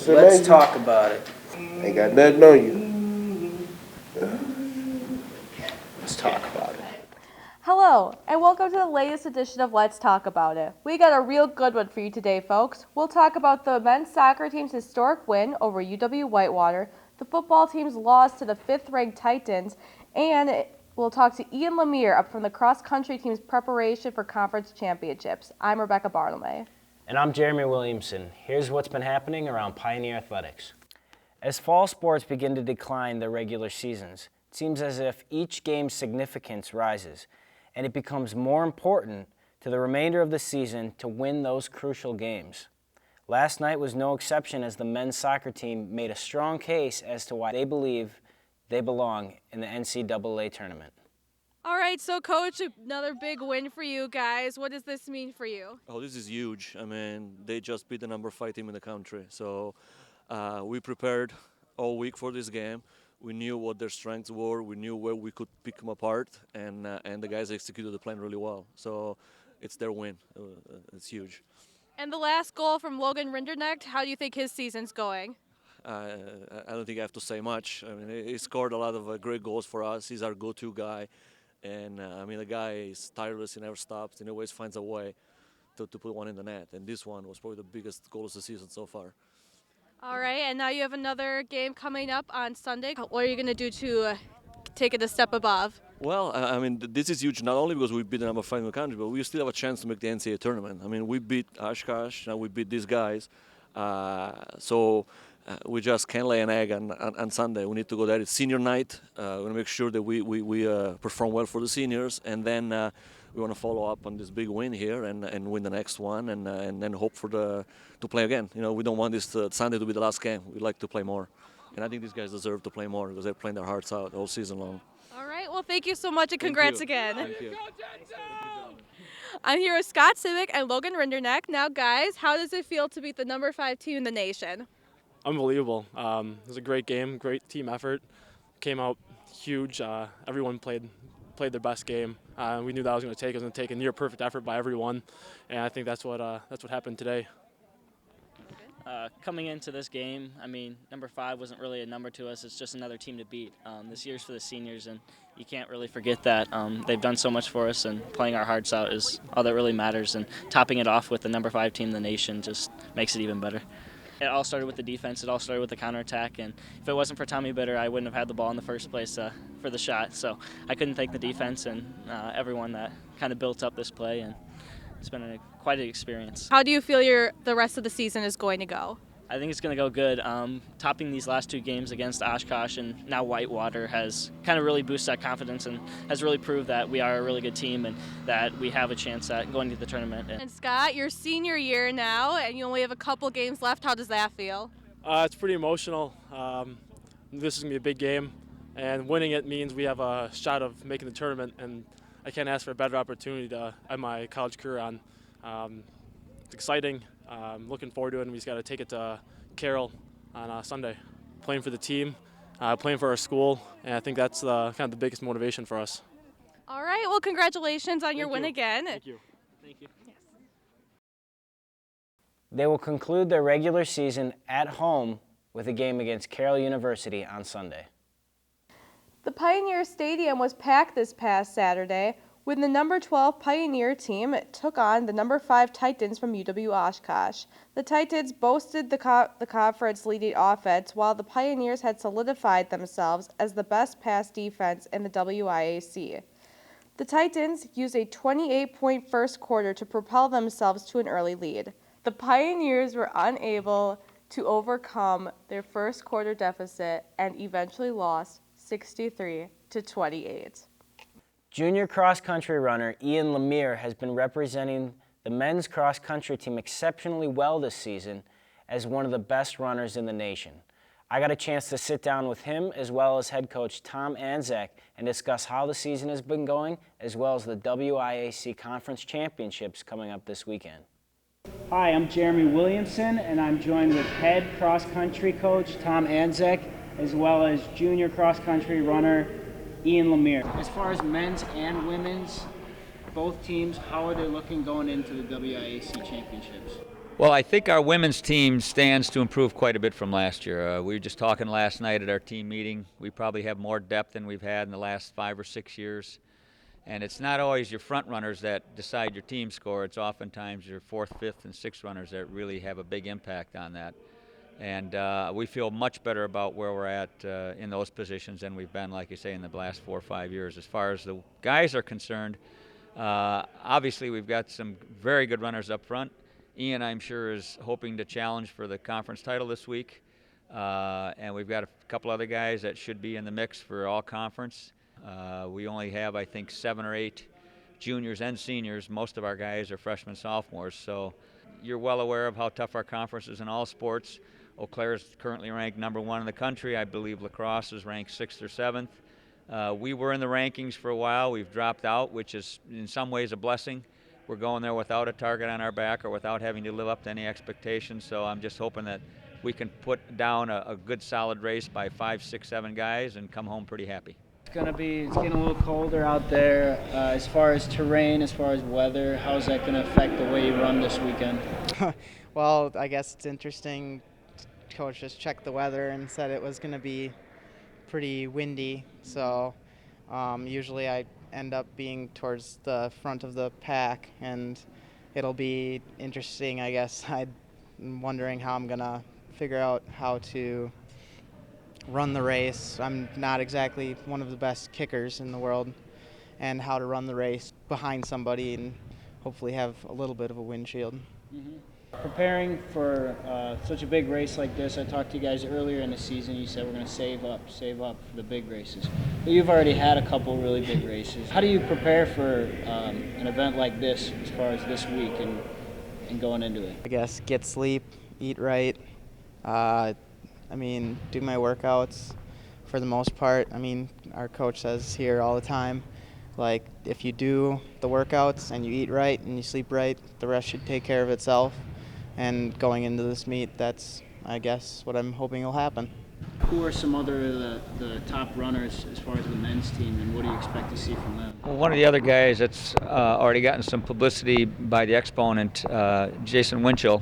Let's talk about it. Ain't got nothing on you. Let's talk about it. Hello, and welcome to the latest edition of Let's Talk About It. We got a real good one for you today, folks. We'll talk about the men's soccer team's historic win over UW-Whiteweater, the football team's loss to the 5th-ranked Titans, and we'll talk to Ian LaMere up from the cross-country team's preparation for conference championships. I'm Rebecca Bartlemy. And I'm Jeremy Williamson. Here's what's been happening around Pioneer Athletics. As fall sports begin to decline their regular seasons, it seems as if each game's significance rises, and it becomes more important to the remainder of the season to win those crucial games. Last night was no exception as the men's soccer team made a strong case as to why they believe they belong in the NCAA tournament. All right, so Coach, another big win for you guys. What does this mean for you? Oh, this is huge. I mean, they just beat the number 5 team in the country. So we prepared all week for this game. We knew what their strengths were. We knew where we could pick them apart, and the guys executed the plan really well. So it's their win. It's huge. And the last goal from Logan Rinderknecht, how do you think his season's going? I don't think I have to say much. I mean, he scored a lot of great goals for us. He's our go-to guy. And, I mean, the guy is tireless. He never stops. He always finds a way to put one in the net. And this one was probably the biggest goal of the season so far. All right, and now you have another game coming up on Sunday. What are you going to do to take it a step above? Well, I mean, this is huge not only because we beat the number 5 in the country, but we still have a chance to make the NCAA tournament. I mean, we beat Oshkosh, now we beat these guys. We just can't lay an egg on Sunday. We need to go there. It's senior night. We want to make sure that we perform well for the seniors, and then we want to follow up on this big win here and win the next one, and then hope to play again. You know, we don't want this Sunday to be the last game. We'd like to play more, and I think these guys deserve to play more because they're playing their hearts out all season long. All right. Well, thank you so much, and congrats again. Thank you. I'm here with Scott Civic and Logan Rinderknecht. Now, guys, how does it feel to beat the number 5 team in the nation? Unbelievable. It was a great game, great team effort. Came out huge. Everyone played their best game. We knew that was going to take. It was going to take a near perfect effort by everyone, and I think that's what happened today. Coming into this game, I mean, number 5 wasn't really a number to us. It's just another team to beat. This year's for the seniors, and you can't really forget that. They've done so much for us, and playing our hearts out is all that really matters. And topping it off with the number 5 team in the nation just makes it even better. It all started with the defense. It all started with the counterattack, and if it wasn't for Tommy Bitter, I wouldn't have had the ball in the first place for the shot. So I couldn't thank the defense and everyone that kind of built up this play, and it's been quite an experience. How do you feel the rest of the season is going to go? I think it's going to go good. Topping these last 2 games against Oshkosh and now Whitewater has kind of really boosted that confidence and has really proved that we are a really good team and that we have a chance at going to the tournament. And Scott, your senior year now, and you only have a couple games left. How does that feel? It's pretty emotional. This is going to be a big game, and winning it means we have a shot of making the tournament, and I can't ask for a better opportunity to end my college career on. It's exciting. Looking forward to it, and we just got to take it to Carroll on Sunday. Playing for the team, playing for our school, and I think that's kind of the biggest motivation for us. All right, well, congratulations on your win again. Thank you. Thank you. Yes. They will conclude their regular season at home with a game against Carroll University on Sunday. The Pioneer Stadium was packed this past Saturday when the number 12 Pioneer team took on the number 5 Titans from UW-Oshkosh. The Titans boasted the conference leading offense, while the Pioneers had solidified themselves as the best pass defense in the WIAC. The Titans used a 28-point first quarter to propel themselves to an early lead. The Pioneers were unable to overcome their first quarter deficit and eventually lost 63-28. Junior cross-country runner Ian LaMere has been representing the men's cross-country team exceptionally well this season as one of the best runners in the nation. I got a chance to sit down with him as well as head coach Tom Atczak and discuss how the season has been going as well as the WIAC Conference Championships coming up this weekend. Hi, I'm Jeremy Williamson, and I'm joined with head cross-country coach Tom Atczak as well as junior cross-country runner Ian LaMere. As far as men's and women's, both teams, how are they looking going into the WIAC championships? Well, I think our women's team stands to improve quite a bit from last year. We were just talking last night at our team meeting. We probably have more depth than we've had in the last 5 or 6 years. And it's not always your front runners that decide your team score. It's oftentimes your 4th, 5th, and 6th runners that really have a big impact on that. And we feel much better about where we're at in those positions than we've been, like you say, in the last 4 or 5 years. As far as the guys are concerned, obviously we've got some very good runners up front. Ian, I'm sure, is hoping to challenge for the conference title this week. And we've got a couple other guys that should be in the mix for all conference. We only have, I think, 7 or 8 juniors and seniors. Most of our guys are freshmen, sophomores. So you're well aware of how tough our conference is in all sports. Eau Claire is currently ranked number 1 in the country. I believe La Crosse is ranked 6th or 7th. We were in the rankings for a while. We've dropped out, which is in some ways a blessing. We're going there without a target on our back or without having to live up to any expectations. So I'm just hoping that we can put down a good solid race by 5, 6, 7 guys and come home pretty happy. It's getting a little colder out there. As far as terrain, as far as weather, how's that going to affect the way you run this weekend? Well, I guess it's interesting. Coach just checked the weather and said it was going to be pretty windy. So usually I end up being towards the front of the pack, and it'll be interesting, I guess. I'm wondering how I'm going to figure out how to run the race. I'm not exactly one of the best kickers in the world, and how to run the race behind somebody and hopefully have a little bit of a windshield. Mm-hmm. Preparing for such a big race like this, I talked to you guys earlier in the season. You said we're going to save up for the big races. But you've already had a couple really big races. How do you prepare for an event like this as far as this week and going into it? I guess get sleep, eat right, do my workouts for the most part. Our coach says here all the time, like, if you do the workouts and you eat right and you sleep right, the rest should take care of itself. And going into this meet, that's, I guess, what I'm hoping will happen. Who are some other the top runners as far as the men's team, and what do you expect to see from them? Well, one of the other guys that's already gotten some publicity by the exponent, Jason Winchell,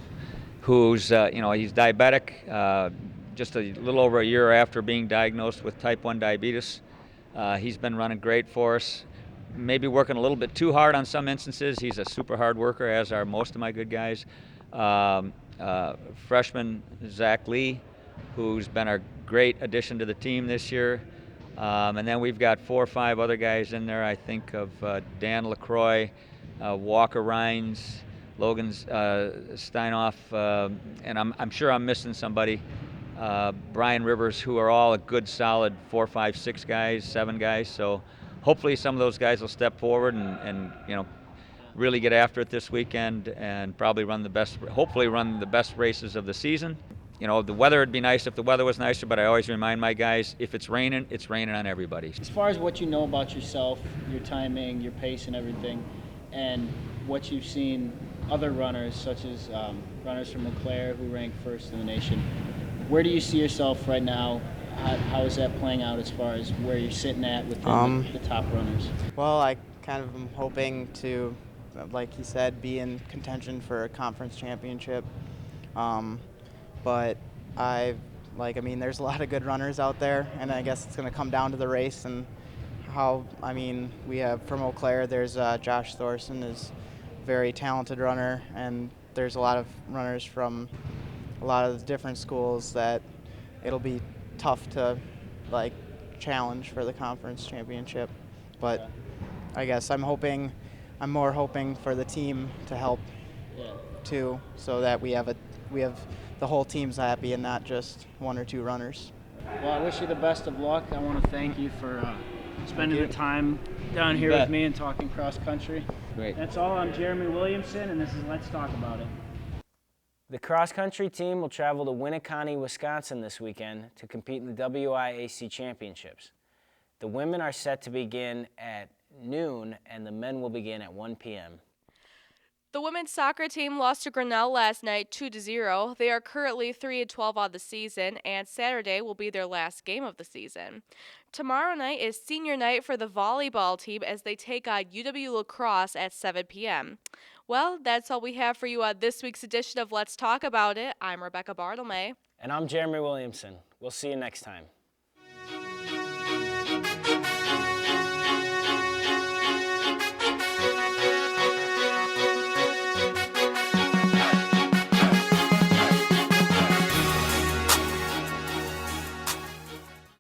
who's, he's diabetic, just a little over a year after being diagnosed with type 1 diabetes. He's been running great for us. Maybe working a little bit too hard on some instances. He's a super hard worker, as are most of my good guys. Freshman Zach Lee, who's been a great addition to the team this year. And then we've got 4 or 5 other guys in there. I think of Dan LaCroix, Walker Rhines, Logan Steinoff, and I'm sure I'm missing somebody. Brian Rivers, who are all a good, solid 4, 5, 6 guys, 7 guys. So hopefully some of those guys will step forward and really get after it this weekend and probably hopefully run the best races of the season. The weather would be nice if the weather was nicer, but I always remind my guys, if it's raining on everybody. As far as what you know about yourself, your timing, your pace and everything, and what you've seen other runners, such as runners from Eau Claire who rank first in the nation, where do you see yourself right now? How is that playing out as far as where you're sitting at within the top runners? Well, I kind of am hoping to, like he said, be in contention for a conference championship. But there's a lot of good runners out there, and I guess it's going to come down to the race and we have from Eau Claire, there's Josh Thorson is a very talented runner, and there's a lot of runners from a lot of the different schools that it'll be tough to challenge for the conference championship. But I guess I'm more hoping for the team to help too, so that we have the whole team's happy and not just 1 or 2 runners. Well, I wish you the best of luck. I want to thank you for spending the time down here with me and talking cross country. Great. That's all. I'm Jeremy Williamson, and this is Let's Talk About It. The cross-country team will travel to Winneconne, Wisconsin this weekend to compete in the WIAC Championships. The women are set to begin at noon, and the men will begin at 1 p.m. The women's soccer team lost to Grinnell last night 2-0. They are currently 3-12 on the season, and Saturday will be their last game of the season. Tomorrow night is senior night for the volleyball team as they take on UW-La Crosse at 7 p.m. Well, that's all we have for you on this week's edition of Let's Talk About It. I'm Rebecca Bartlemay. And I'm Jeremy Williamson. We'll see you next time.